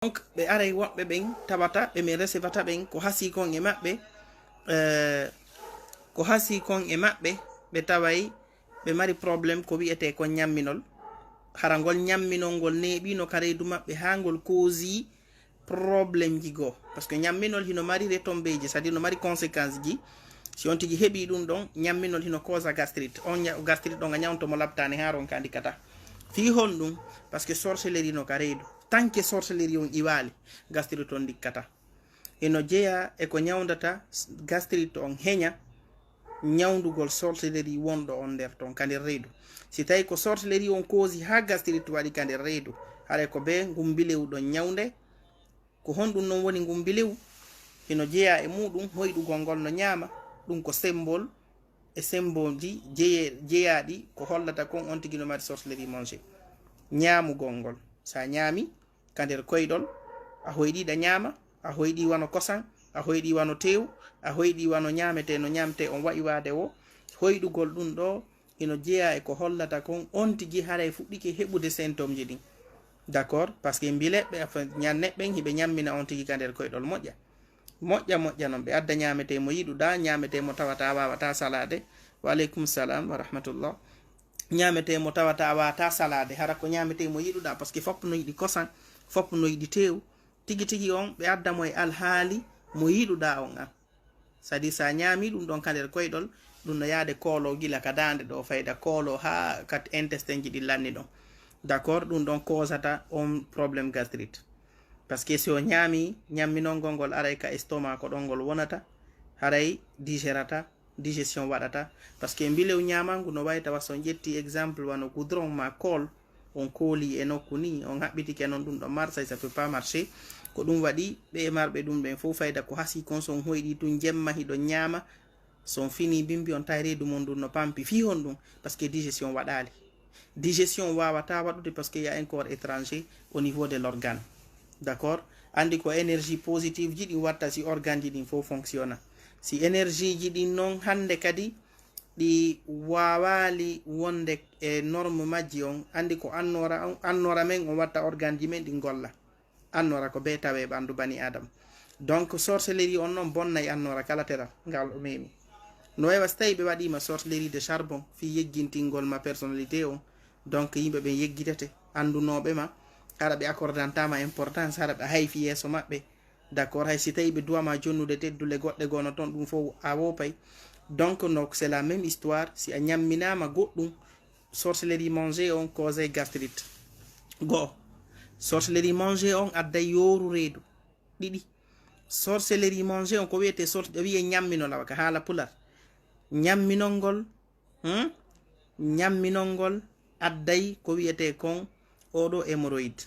donc ɓe aray woɓɓe ɓen tawata ɓe min resevata ɓen ko hasi kon e maɓɓe ko hasi kon e maɓɓe ɓe taway ɓe mari probléme ko wiyete ko ñamminol hara ngol ñamminol ngol neeɓino ka reedu maɓɓe ha ngol causi probléme ji goo par ce que ñamminol hino mari retombé ji c'est à dire no mari conséquence ji si on tigi heɓi ɗum ɗon ñamminol hino causa gastrite on gastrite ɗon a ñawtomo labtani ha ron ka andikata fi hon ɗum par ce que sorcellerie no ka reedu tant que sorcellerie on iwali gastrite on dikkata eno jeeya eko ñawdata gastrite on heña ñawdugol sorcellerie wonɗo on nder ton ka nder reedu si tawi ko sorcellerie on causi ha gastrite waɗi ka nder reedu haɗa ko be gumbilew ɗon ñawde ko honɗum noon woni gumbilew eno jeeya e muɗum hoyɗugol ngol no ñaama ɗum ko symbole e symbole ji jeeyaɗi ko hollata kon on tigi no mari sorcellerie mangé ñaamugol ngol sa ñaami ka nder koyɗol a hoyɗiɗa ñaama a hoyɗi wano kosan a hoyɗi wano tew a hoyɗi wano ñamete no ñamte on waɗi waade o hoyɗugol ɗum ɗo ino jeeya e ko hollata kon on tigi haray fuɗɗike heɓude symptôme ji ɗin d' accord par ce que mbileɓe ñanneɓɓen hiɓe ñammina on tigi ka nder koyɗol moƴƴa moƴƴa noon ɓe adda ñamete mo yiɗuɗa ñamete mo tawata wawata salade wa aleykum salam wa rahmatullah ñamete mo tawata wawata salade hara ko ñamete mo yiɗuɗa par ce que foppo no yiɗi kosan foppo no yiɗi tew tigi tigi on ɓe adda mo e alhaali mo yiɗuɗa on an c'est à dire sa ñaami ɗum ɗon ka nder koyɗol ɗum no yaade koolo gila ka dande ɗo fayda koolo ha kat intestin ji ɗi lanni ɗon d' accord ɗum ɗon causata on probléme gastrite par ce que si o ñaami ñamminolngol ngol aray ka estomac ko ɗon ngol wonata haray digérata digestion waɗata par ce que mbilew ñamangu no wawi tawa so ƴetti exemple wano goudron ma kool on kooli e nokku ni on haɓɓitike noon ɗum ɗon marsa ça peut pas marché ko ɗum waɗi ɓe marɓe ɗum ɓen fof fayda ko hasi kon son hoyɗi tun jemma hiɗo ñaama son fini bimbi on tawi reedu mum ɗum no pampi fi hon ɗum par ce que digestion waɗali digestion wawata waɗude par ce que y a un corps étranger au niveau de l'organe d' accord andi ko énergie positive ji ɗin watta si organe ji ɗin fof fonctionna si énergie ji ɗin noon hande kadi ɗi wawali wonde e norme majji on andi ko annora men on watta organe ji men ɗi golla annora ko be tawe ɓandu bani adama donc sorcellerie on noon bonnay annora kala teral ngal o memi no wawa so tawi ɓe waɗima sorcellerie de charbon fi yeggintingol ma personnalité on donc yimɓe ɓe yeggitete andunoɓe ma haɗa ɓe accordantama importance haɗa ɓe hayfi yeeso maɓɓe d' accord hay si tawi ɓe duwama jonnude teddule goɗɗe gono toon ɗum fof a wopay donc no c'est la même histoire si a ñamminama goɗɗum sorcellerie mangé on causé gastrite goho sorcellerie mangé on adday yooru reedu ɗiɗi sorcellerie mangé on ko wiyete wiye ñamminol awa ka haala pular ñamminol ngol adday ko wiyete kon oɗo hémorroïde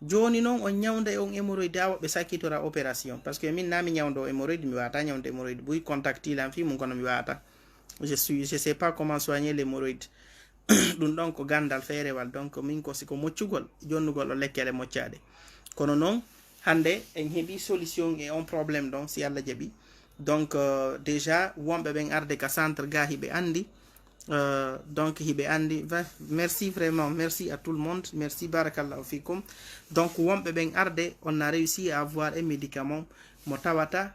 joni noon on ñawda e on hémorroïde ha woɓɓe sakkitora opération par ce que min nami ñawdo hémorroïde mi wawata ñawde hémorroïde buy contactilam fi mum kono mi wawata je sais pas comment soigner l'hémorroïde ɗum ɗon ko gandal feerewal donc min ko siko moccugol jonnugol o lekkele moccaɗe kono noon hande en heeɓi solution e on probléme ɗon si Allah jaaɓi donc déjà wonɓe ɓen arde ka centre ga hiɓe andi donc hiɓe andi merci vraiment merci à tout le monde merci barakallahu fikum donc wonɓe ɓen arde on a réussi à avoir un médicament mo tawata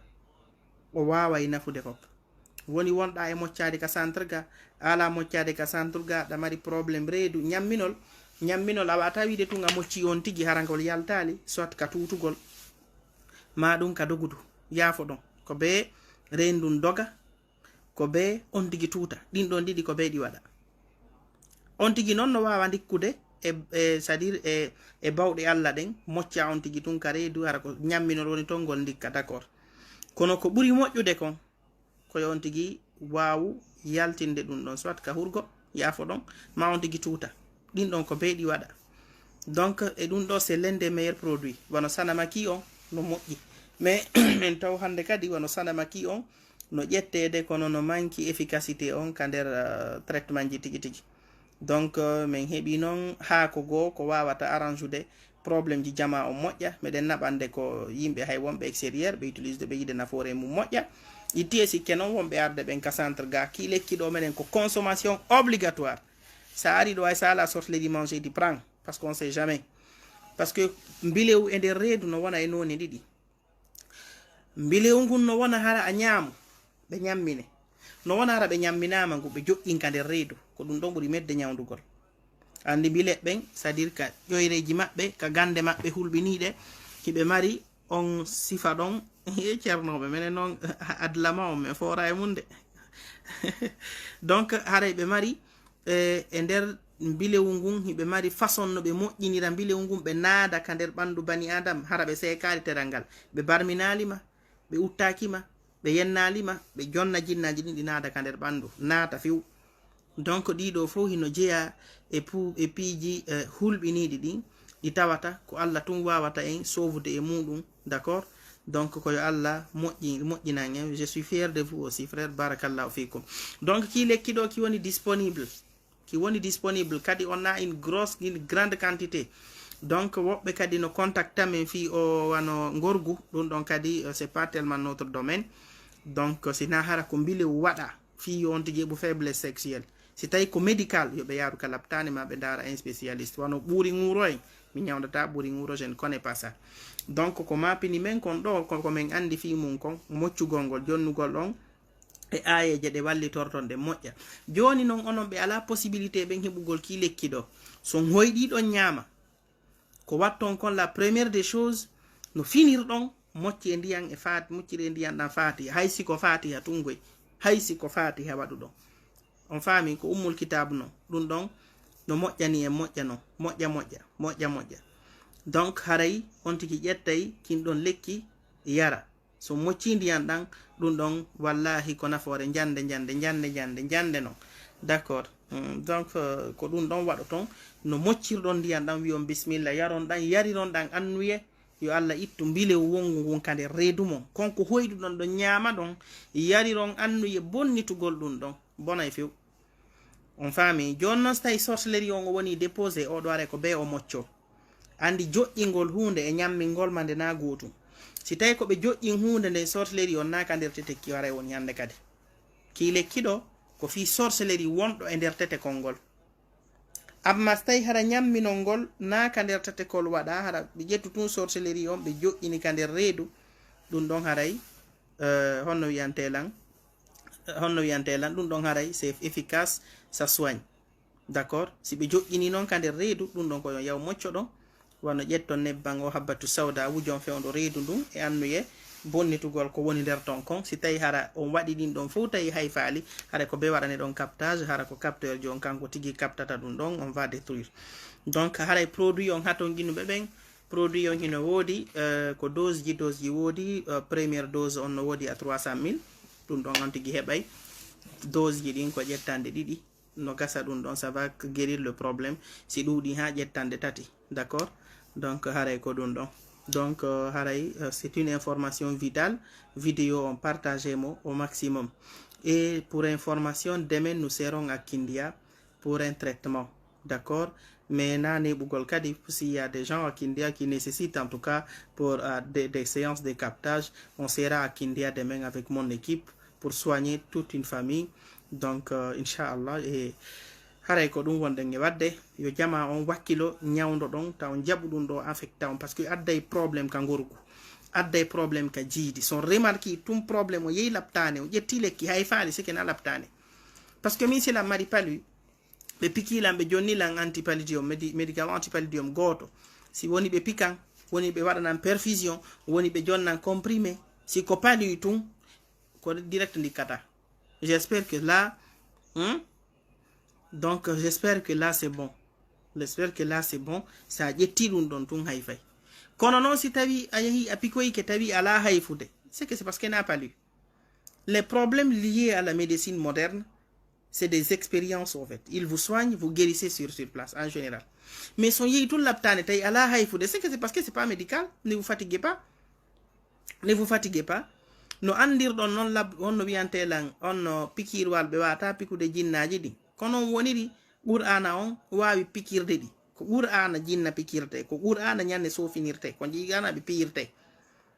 o waway nafude fop woni wonɗa e moccade ka centre ga ala moccade ka centre ga ɗa mari probléme reedu ñamminol a wata wiide tun a mocci on tigui harangol yaltali soit ka tutugol ma ɗum ka dogudu yaafo ɗon ko be rendum doga ko be on tigi tuuta ɗin ɗon ɗiɗi ko be ɗi waɗa on tigi noon no wawa dikkude c'est à dire e bawɗe Allah ɗen mocca on tigi tun ka reedu hara ko ñamminol woni ton ngol dikka d' accord kono ko ɓuuri moƴƴude kon koye on tigi wawu yaltinde ɗum ɗon soit ka hurgo yaafo ɗon ma on tigi tuuta ɗin ɗon ko be ɗi waɗa donc e ɗum ɗo c'est l'un des meilleurs produits wono sanamaki on no moƴƴi mais min taw hande kadi wono sanamaki on no ƴettede kono no manki efficacité on ka nder traitement ji tigi tigi donc min heeɓi noon haako goo ko wawata arrange probléme ji jama o moƴƴa meɗen naɓande ko yimɓe hay wonɓe extérieur ɓe utilise ɓe yiide nafoore mum moƴƴa itti e sikke noon wonɓe arde ɓen ka centre ga ki lekki ɗo meɗen ko consommation obligatoire sa ari ɗo hay sa ala sorcellerie manger di prend parce qu'on sait jamais parce que mbilewu e nder reedu no wona e noni ɗiɗi mbilewu ngun no wona hara a ñaamu ɓe ñammine no wona hara ɓe ñamminama ngu ɓe joƴƴinka nder reedu ko ɗum ɗon ɓuri medde ñawdugol andi mbile ɓen c'est à dire ka ƴoyreji maɓɓe ka gande maɓɓe hulɓiniɗe hiɓe mari on sifa ɗon e ceernoɓe minen noon adlama on min fora e mum de donc haray ɓe mari e nder mbilewu ngun hiɓe mari façon no ɓe moƴƴinira mbilewu ngun ɓe naada ka nder ɓandu bani adama hara ɓe seekali teral ngal ɓe barminalima ɓe uttakima ɓe yennalima ɓe jonna jinnaji ɗin ɗi naada ka nder ɓandu naata few donc ɗiɗo fof hino jeeya e piiji hulɓiniɗi ɗin ɗi tawata ko Allah tun wawata en sauvude e muɗum d'accord donc koyo Allah moƴƴinan en je suis fier de vous aussi frère barakallahu fikum donc ki lekki ɗo ki woni disponible kadi on a une grande quantité donc woɓɓe kadi no contacta men fi o wano gorgu ɗum ɗon kadi c'est pas tellement notre domaine donc sina hara ko mbilewu waɗa fi on tigi ɓu faiblesse sexuelle si tawi ko médical yoɓe yaaru ka laptane ma ɓe dara un spécialiste wano ɓuuri ŋuro en mi ñawdata ɓuuri ŋuro je ne connais pas ça donc ko mapini men kon ɗo ko min andi fi mum kon moccugol ngol jonnugol ɗon e ayeje ɗe wallitorton ɗe moƴƴa joni noon onon ɓe ala possibilité ɓen heɓugol ki lekki ɗo son hoyɗi ɗon ñaama ko watton kon la première des choses no finirɗon mocci e ndiyan e faati moccire e ndiyan ɗan faati haysi ko faati ha tungoy haysi ko faati ha waɗu ɗon on faami ko ummul kitabu non ɗum ɗon no moƴƴani en moƴƴa non moƴƴa donc haray on tigi ƴettay kin ɗon lekki yara so mocci ndiyan ɗan ɗum ɗon wallahi ko nafoore jande non d'accord donc ko ɗum ɗon waɗa ton no moccirɗon ndiyan ɗan wiyon bisimilla yaron ɗan yariron ɗan annuye yo Allah ittu mbilewu wongu ngun ka nder reedu mon konko hoyɗuɗon ɗon ñaama ɗon yariron annuye bonnitugol ɗum ɗon bona e few on faami joni noon so tawi sorcellerie on o woni déposé oɗo are ko be o mocco andi joƴƴingol hunde e ñammingol ma nde na gotum si tawi koɓe joƴƴin hunde nde sorcellerie on naka nder tete ki wara woni hande kadi ki lekki ɗo ko fi sorcellerie wonɗo e nder tete kolngol amma so tawi hara ñamminol ngol naka nder tete kol waɗa hara ɓe ƴettu tun sorcellerie on ɓe joƴƴini ka nder reedu ɗum ɗon haray honno wiyantelan ɗum ɗon haray c'est efficace ça soigne d'accord si ɓe joƴƴini noon ka nder reedu ɗum ɗon koyo yaw mocco ɗon wano ƴetton nebban o habbatu sawda wujon fewɗo reedu ndun e annuye bonnitugol ko woni nder ton kon si tawi hara on waɗi ɗin ɗon fof tawi hay faali hara ko be waɗane ɗon captage hara ko capteur jon kanko tigi captata ɗum ɗon on va détruire donc haray produit on haton guinuɓe ɓen produit on hino woodi ko dose ji woodi première dose on no woodi à 300 000 ɗum ɗon on tigi heɓay dose ji ɗin ko ƴettande ɗiɗi no gasa ɗum ɗon ça va guérir le problème si ɗuuɗi ha ƴettande tati d'accord donc haray ko ɗum ɗon donc haray c'est une information vitale vidéo on partagé mo au maximum et pour information demain nous serons à Kindia pour un traitement d'accord mais nane ɓugol kadi s'il y a des gens à Kindia qui nécessitent en tout cas pour des séances de captage on sera à Kindia demain avec mon équipe pour soigner toute une famille donc inchallah et haray ko ɗum wonɗen e wadde yo jama on wakkilo ñawdo ɗon taw jaɓu ɗum ɗo affecta on parce que adday probléme ka gorgu adday probléme ka jiidi son remarqui tum probléme o yehi laptane o ƴetti lekki hay faali sikena laptane parce que min sila mari palu ɓe pikilan ɓe jonnilan antipalidium médicament antipalidium goto si woni ɓe pikan woni ɓe waɗanan perfusion woni ɓe jonnan comprimé si ko palu tum ko direct ndikkata j'espère que là donc j'espère que là c'est bon sa ƴetti ɗum ɗon tun hay fay kono noon si tawi a yehi a pikoyke tawi ala hayfude c'est que c'est parce que n'a pas lu les problèmes liés à la médecine moderne c'est des expériences en fait ils vous soignent vous guérissez sur place en général mais son yehi tun laptane tawi ala hayfude c'est que c'est parce que c'est pas médical ne vous fatiguez pas no andirɗon noon lab on no wiyantelan on no pikirwal ɓe wata pikude jinnaji ɗi kono on woniri qur'ana on wawi pikirde ɗi ko qur'ana jinna pikirte ko qur'ana ñande sofinirte ko jiganaɓe piyirte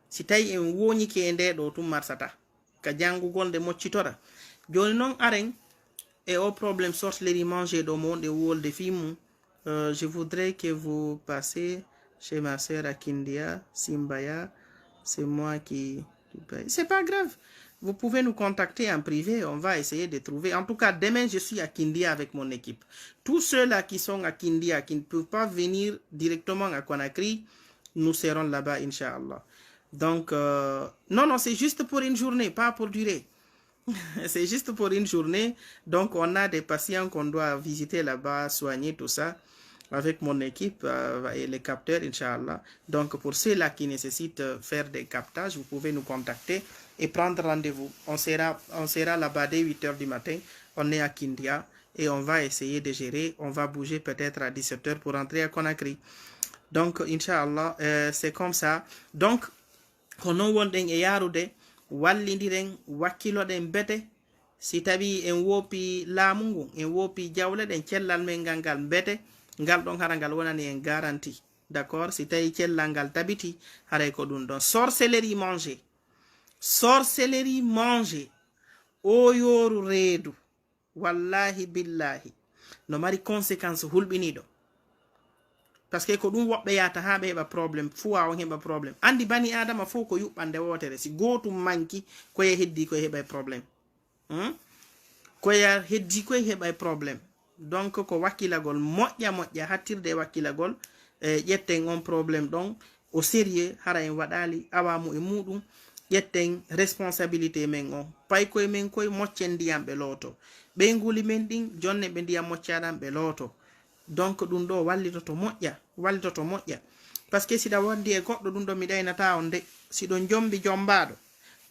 si tawi en woñike e nde ɗo tum marsata ka jangugol nde moccitora joni noon aren et au problème sorcellerie manger ɗo mo wonde wolde fi mum je voudrais que vous passez chez ma sœur à Kindia, Simbaya. C'est moi qui paye. C'est pas grave. Vous pouvez nous contacter en privé. On va essayer de trouver. En tout cas, demain, je suis à Kindia avec mon équipe. Tous ceux-là qui sont à Kindia, qui ne peuvent pas venir directement à Conakry, nous serons là-bas, Inch'Allah. Donc, non, c'est juste pour une journée, pas pour durer. C'est juste pour une journée. Donc, on a des patients qu'on doit visiter là-bas, soigner, tout ça, avec mon équipe et les capteurs, Inch'Allah. Donc, pour ceux-là qui nécessitent faire des captages, vous pouvez nous contacter et prendre rendez-vous. On sera là-bas dès 8 h du matin. On est à Kindia et on va essayer de gérer. On va bouger peut-être à 17 h pour rentrer à Conakry. Donc, Inch'Allah, c'est comme ça. Donc, on a et yarude. Wallidiren wakkiloɗen bete si tawi en wopi laamu ngu en wopi jawle ɗen cellal men ngal bete ngal ɗon hara ngal wonani en garanti. D'accord, si tawi cellal ngal tabiti haray ko ɗum ɗon. Sorcellerie manger o yoru reedu wallahi billahi no mari conséquence hulɓiniɗo. Parce que ko ɗum woɓɓe yata ha ɓe heɓa probléme fuwa on heɓa probléme. Andi bani adama fof ko yuɓɓande wotere. Si gotum manki koye heddi koye heɓa probléme. Koye heddi koye heɓa probléme. Donc ko wakkilagol moƴƴa hattirde e wakkilagol ƴetten on probléme ɗon au sérieux hara en waɗali awamu e muɗum ƴetten responsabilité men on pay koye men koye moccen ndiyam ɓe looto ɓe nguli men ɗin jonne ɓe ndiyam moccaɗam ɓe looto. Donc ɗum ɗo wallitoto moƴƴa parce que siɗa wondi e goɗɗo ɗum ɗo mi ɗaynata on de siɗon jombi jombaɗo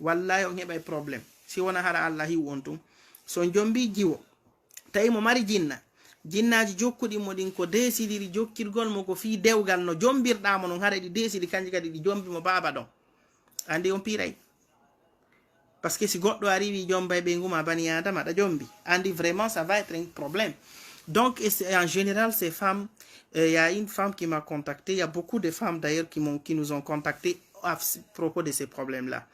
wallahi on heɓay probléme si wona hara Allah hiw on tum. So jombi jiwo tawi mo mari jinnaji jokkuɗimo ɗin ko desidiri jokkirgol mo ko fi dewgal no jombirɗamo non hara ɗi desidi kanji kadi ɗi jombimo baba ɗon andi on piray. Parce que si goɗɗo ari wi jombay ɓe nguma bani adama ɗa jombi andi vraiment ça va être un problème. Donc, en général, ces femmes, il y a une femme qui m'a contacté, il y a beaucoup de femmes d'ailleurs qui nous ont contacté à propos de ces problèmes-là.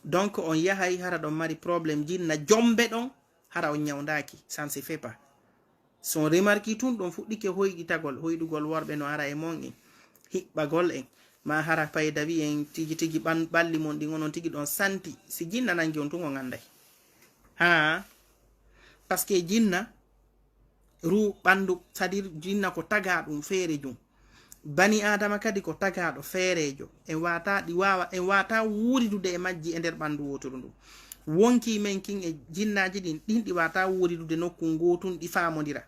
Donc, on y a un mari problème, na jombe don, hara on nyawndaki, ça ne se fait pas. Son remarque tout, on faut dire que hoydugol warbe no hara e mongi, hibbagol en, ma hara pay davi en tigi balli mon di ngonon tigi don santi, si jinna nangi on tungo nganday. Ha, parce que jinna, ru ɓandu c'est-à-dire jinna ko taga ɗum feere jum bani adama kadi ko tagaɗo feerejo en wata wuridude e majji e nder ɓandu wotoru ndu wonki men kin e jinnaji ɗin ɗi wata wuridude nokku gotun ɗi famodira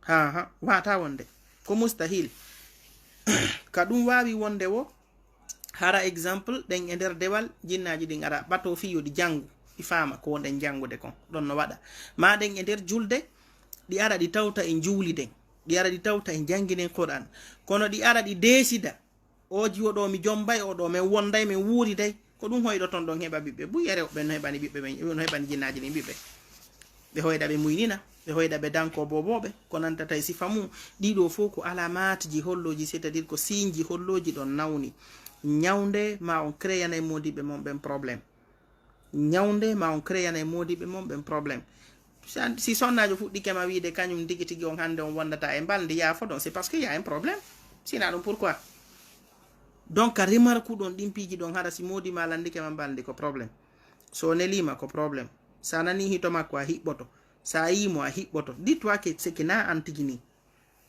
ha wata wonde ko mustahil ka ɗum wawi wonde wo hara exemple ɗen e nder dewal jinnaji ɗin ara ɓato fiyo ɗi jangu ɗi fama ko wonɗen jangude kon ɗon no waɗa ma ɗen e nder julde ɗi ara ɗi tawta en juuliden ɗi ara ɗi tawta en janginen Qur'an kono ɗi ara ɗi desida o jiwoɗo mi jombay oɗo min wonday min wuuriday ko ɗum hoyɗo ton ɗon heɓa ɓiɓɓe buy rewɓe no heɓani ɓiɓɓe ɓe no heɓani jinnaji ɗin ɓiɓɓe ɓe hoyɗa ɓe muynina ɓe hoyɗa ɓe danko boboɓe ko nantata e sifa mum ɗiɗo fof ko alamatji holloji c'est à dire ko sinji holloji ɗon nawni ñawde ma on créana e modiɓe mon ɓen probléme ñawde ma on créana e modiɓe mon ɓen probléme. Si sonnajo fuɗɗikema wiide kañum tigi tigi on hande on wondata e balde yaafo ɗon c'est parce que y a un problème sina ɗum pourquoi donc a remarque ɗon ɗin piiji ɗon hara si modi ma landikema balde ko probléme so nelima ko probléme sa nani hito makko a hiɓɓoto sa yimo a hiɓɓoto dis-toi que c'est que na an tigi ni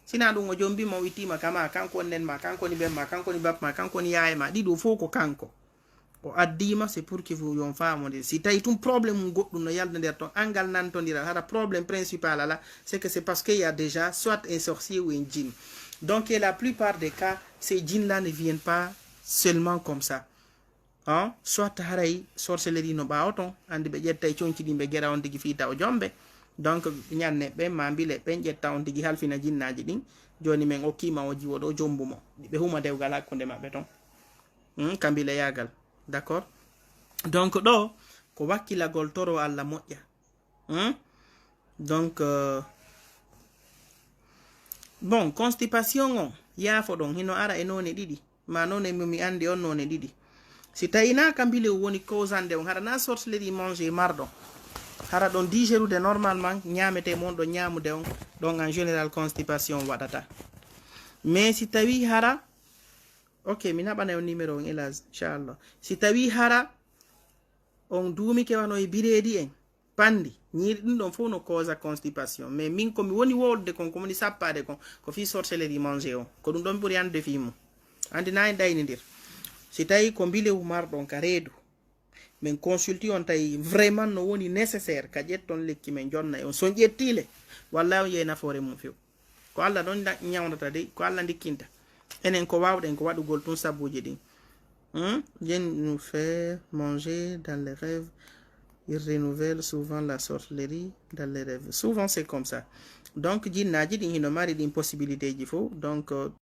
sina ɗum o jombima o wittima kama kanko nen ma kanko ni ɓemma kanko ni bapma kanko ni yaye ma ɗiɗo fof ko kanko o addima c'est pour que vous yon famode si tawi tum probléme goɗɗum no yalda nder ton angal nantodira hara probléme principal ala c'est que c'est parce qu'il y a déjà soit un sorcier ou un djinn. Donc la plupart des cas ces djinns là ne viennent pas seulement comme ça hein? Soit haray sorcellerie no ɓawo ton andi ɓe ƴetta e conci ɗi ɓe guera on tigi fiita o jombe donc ñanne ɓe ma mbile ɓen ƴetta on tigi halfina jinnaji ɗin joni min okkima o jiwoɗo jombumo ɓe huma dewgal hakkude maɓɓe ton kambile yagal. D'accord, donc ɗo ko wakkilagol toro Allah moƴƴa donc bon constipation on yaafo ɗon hino ara e none ɗiɗi ma none mi andi on none ɗiɗi si tawi na kambile woni causande on hara na sorcellerie manger marɗon hara ɗon digérude normalement ñamete mon ɗon ñamude on ɗon en général constipation waɗata mais si tawi hara ok mi naɓana on numéro on Elage inchallah si tawi hara on duumi ke wano e bireedi en pandi ñiiri ɗum ɗon fof no causa constipation mais min komi woni wolde kon ko woni sappade kon ko fi sorcellerie mangé on ko ɗum ɗon ɓuri ande fi mum andi na en ɗaynidir si tawi ko mbilewu marɗon ka reedu min consulti on tawi vraiment no woni nécessaire ka ƴetton lekki men jonna e on son ƴettile walla on yeey nafoore mum few ko Allah ɗon ñawdata de ko Allah ndikkinta enen ko wawɗen ko waɗugol tun sabbuji ɗin Dieu nous fait manger dans les rêves. Il renouvelle souvent la sorcellerie dans les rêves. Souvent c'est comme ça. Donc jinnaji ɗin hino mari ɗin possibilité ji fo donc